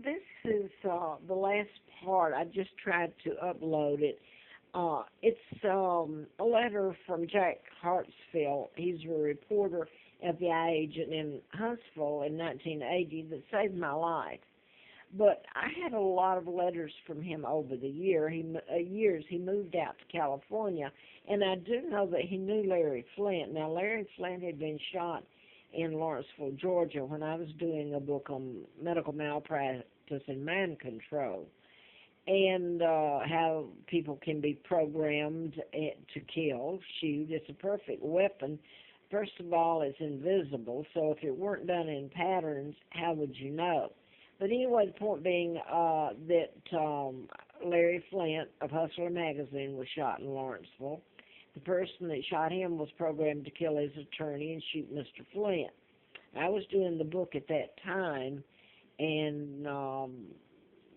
This is the last part. I just tried to upload it. It's a letter from Jack Hartsfield. He's a reporter, FBI agent in Huntsville in 1980 that saved my life. But I had a lot of letters from him over the years. He moved out to California, and I do know that he knew Larry Flint. Now, Larry Flint had been shot in Lawrenceville, Georgia, when I was doing a book on medical malpractice and mind control, and how people can be programmed to kill, shoot. It's a perfect weapon. First of all, it's invisible, so if it weren't done in patterns, how would you know? But anyway, the point being that Larry Flint of Hustler magazine was shot in Lawrenceville. The person that shot him was programmed to kill his attorney and shoot Mr. Flint. I was doing the book at that time, and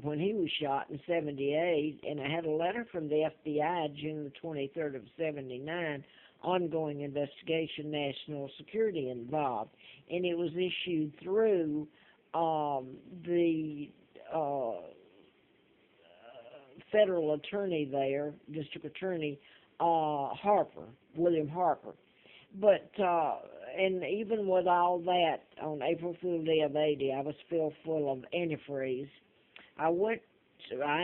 when he was shot in 78, and I had a letter from the FBI June the 23rd of 79, ongoing investigation, national security involved, and it was issued through the federal attorney there, district attorney, William Harper. But, and even with all that, on April Fool's Day of 80, I was still full of antifreeze. I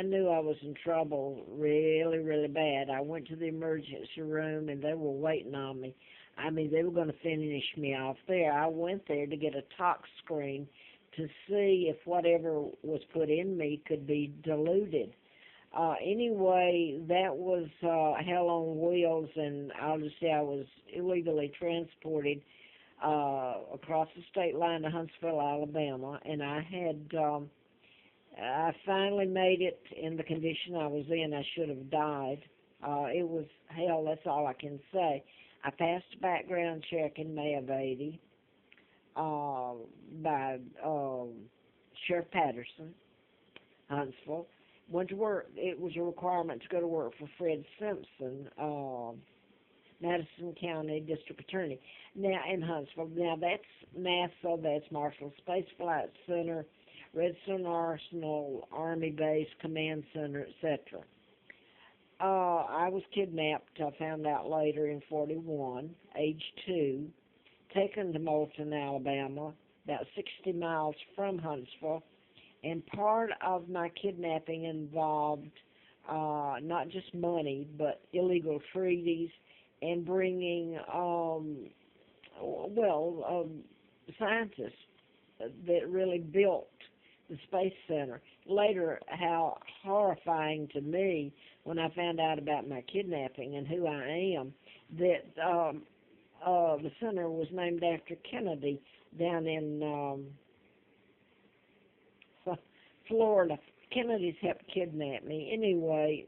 knew I was in trouble really, really bad. I went to the emergency room, and they were waiting on me. I mean, they were going to finish me off there. I went there to get a tox screen to see if whatever was put in me could be diluted. Anyway, that was hell on wheels, and I'll just say I was illegally transported across the state line to Huntsville, Alabama, and I finally made it in the condition I was in. I should have died. It was hell, that's all I can say. I passed a background check in May of 80 by Sheriff Patterson, Huntsville. Went to work. It was a requirement to go to work for Fred Simpson, Madison County District Attorney. Now, in Huntsville. Now, that's NASA, that's Marshall Space Flight Center, Redstone Arsenal, Army Base, Command Center, etc. I was kidnapped, I found out later, in 41, age 2, taken to Moulton, Alabama, about 60 miles from Huntsville, and part of my kidnapping involved not just money, but illegal treaties and bringing, scientists that really built the Space Center. Later, how horrifying to me when I found out about my kidnapping and who I am, that the center was named after Kennedy down in Florida. Kennedy's helped kidnap me. Anyway,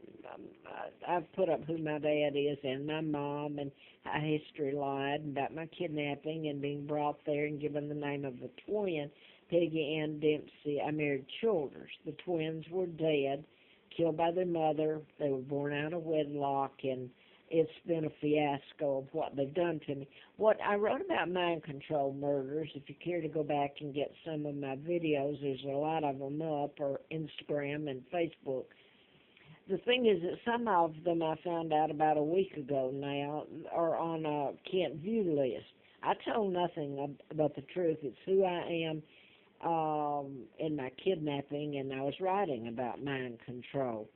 I've put up who my dad is and my mom, and how history lied about my kidnapping and being brought there and given the name of the twin, Peggy Ann Dempsey. I married Childers. The twins were dead, killed by their mother. They were born out of wedlock, and it's been a fiasco of what they've done to me. What I wrote about mind control murders, if you care to go back and get some of my videos, there's a lot of them up, or Instagram and Facebook. The thing is that some of them I found out about a week ago now are on a can't view list. I told nothing about the truth. It's who I am in my kidnapping, and I was writing about mind control.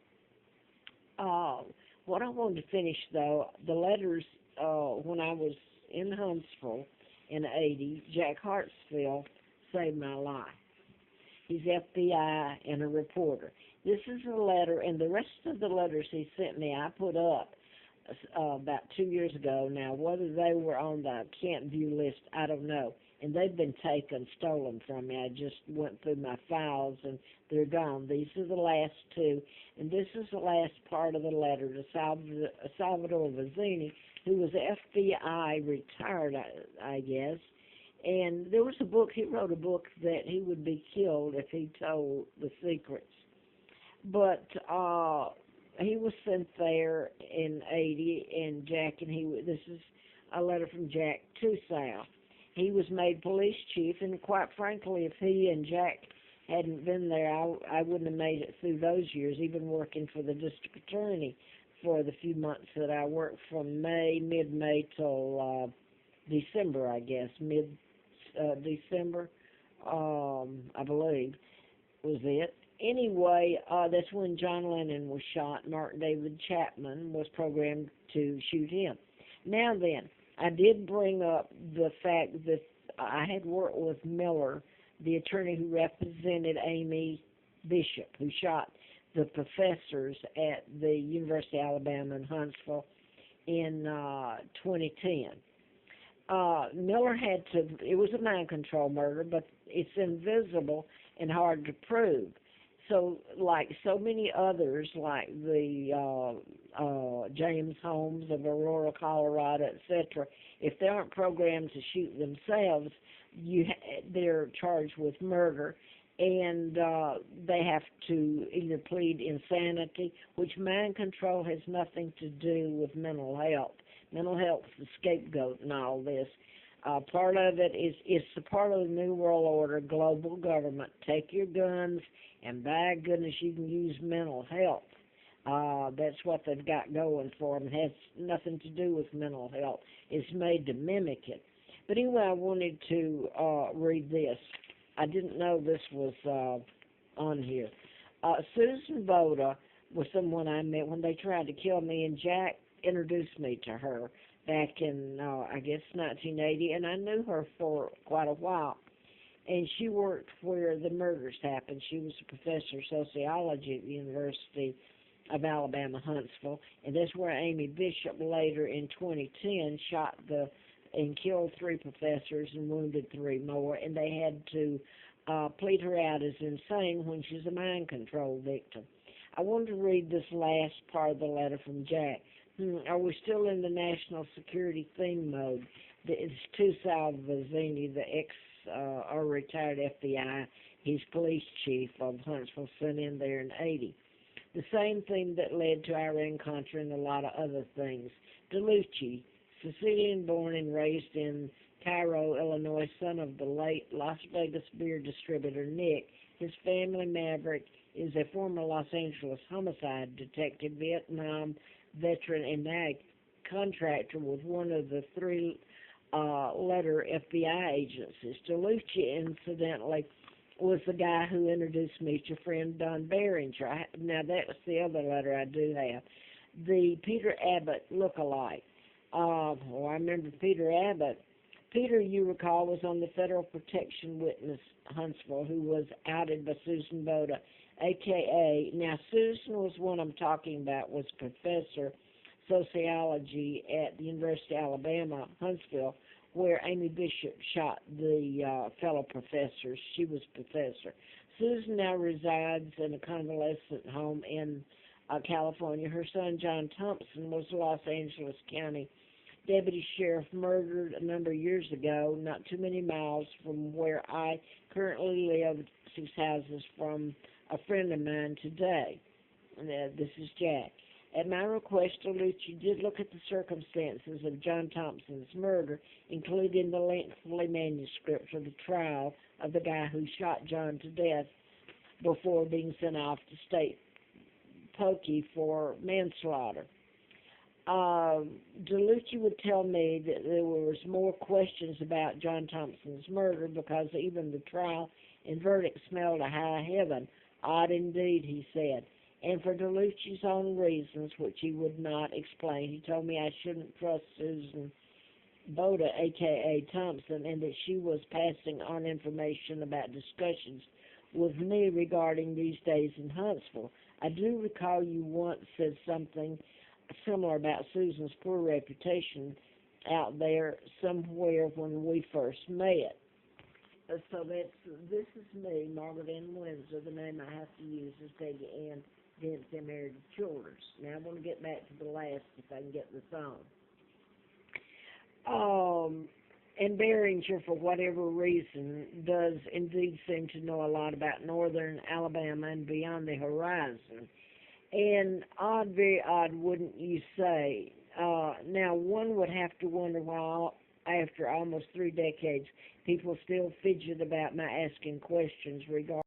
What I wanted to finish, though, the letters, when I was in Huntsville in 80, Jack Hartsfield saved my life. He's FBI and a reporter. This is a letter, and the rest of the letters he sent me, I put up about 2 years ago. Now, whether they were on the can't view list, I don't know. And they've been taken, stolen from me. I just went through my files, and they're gone. These are the last two. And this is the last part of the letter to Salvador Vizzini, who was FBI retired, I guess. And there was a book, he wrote a book that he would be killed if he told the secrets. But he was sent there in 80, and Jack and this is a letter from Jack to Sal. He was made police chief, and quite frankly, if he and Jack hadn't been there, I wouldn't have made it through those years, even working for the district attorney for the few months that I worked from mid-May till December, I guess, December, I believe, was it. Anyway, that's when John Lennon was shot. Mark David Chapman was programmed to shoot him. Now then, I did bring up the fact that I had worked with Miller, the attorney who represented Amy Bishop, who shot the professors at the University of Alabama in Huntsville in 2010. Miller had to, it was a mind control murder, but it's invisible and hard to prove. So, like so many others, like the James Holmes of Aurora, Colorado, etc., if they aren't programmed to shoot themselves, they're charged with murder, and they have to either plead insanity, which mind control has nothing to do with mental health. Mental health is the scapegoat in all this. Part of it is it's a part of the New World Order, global government. Take your guns, and by goodness, you can use mental health. That's what they've got going for them. It has nothing to do with mental health. It's made to mimic it. But anyway, I wanted to read this. I didn't know this was on here. Susan Boda was someone I met when they tried to kill me, and Jack introduced me to her back in, I guess, 1980, and I knew her for quite a while. And she worked where the murders happened. She was a professor of sociology at the University of Alabama, Huntsville, and that's where Amy Bishop later in 2010 shot and killed 3 professors and wounded 3 more, and they had to plead her out as insane when she's a mind control victim. I wanted to read this last part of the letter from Jack. Are we still in the national security theme mode? It's to Sal Vazzini, the retired FBI, he's police chief of Hartsfield, sent in there in 80. The same theme that led to Iran-Contra and a lot of other things. DeLucci, Sicilian born and raised in Cairo, Illinois, son of the late Las Vegas beer distributor Nick. His family, Maverick, is a former Los Angeles homicide detective, Vietnam veteran, and now contractor with one of the 3 letter FBI agencies. DeLucci, incidentally, was the guy who introduced me to friend Don Behringer. Now, that was the other letter I do have. The Peter Abbott look-alike. I remember Peter Abbott. Peter, you recall, was on the Federal Protection Witness Huntsville, who was outed by Susan Boda, a.k.a. Now, Susan was one I'm talking about, was professor sociology at the University of Alabama, Huntsville, where Amy Bishop shot the fellow professors. She was professor. Susan now resides in a convalescent home in California. Her son, John Thompson, was Los Angeles County deputy sheriff, murdered a number of years ago, not too many miles from where I currently live, 6 houses from a friend of mine today. This is Jack. At my request, DeLucci did look at the circumstances of John Thompson's murder, including the lengthy manuscript of the trial of the guy who shot John to death before being sent off to state pokey for manslaughter. DeLucci would tell me that there was more questions about John Thompson's murder because even the trial and verdict smelled a high heaven. Odd indeed, he said. And for DeLucci's own reasons, which he would not explain, he told me I shouldn't trust Susan Boda, a.k.a. Thompson, and that she was passing on information about discussions with me regarding these days in Huntsville. I do recall you once said something similar about Susan's poor reputation out there somewhere when we first met. So this is me, Margaret Ann Windsor. The name I have to use is Peggy Ann Dempsey, married to Childers. Now I want to get back to the last if I can get this on. And Behringer, for whatever reason, does indeed seem to know a lot about northern Alabama and beyond the horizon. And odd, very odd, wouldn't you say? Now, one would have to wonder why, after almost 3 decades, people still fidget about my asking questions regarding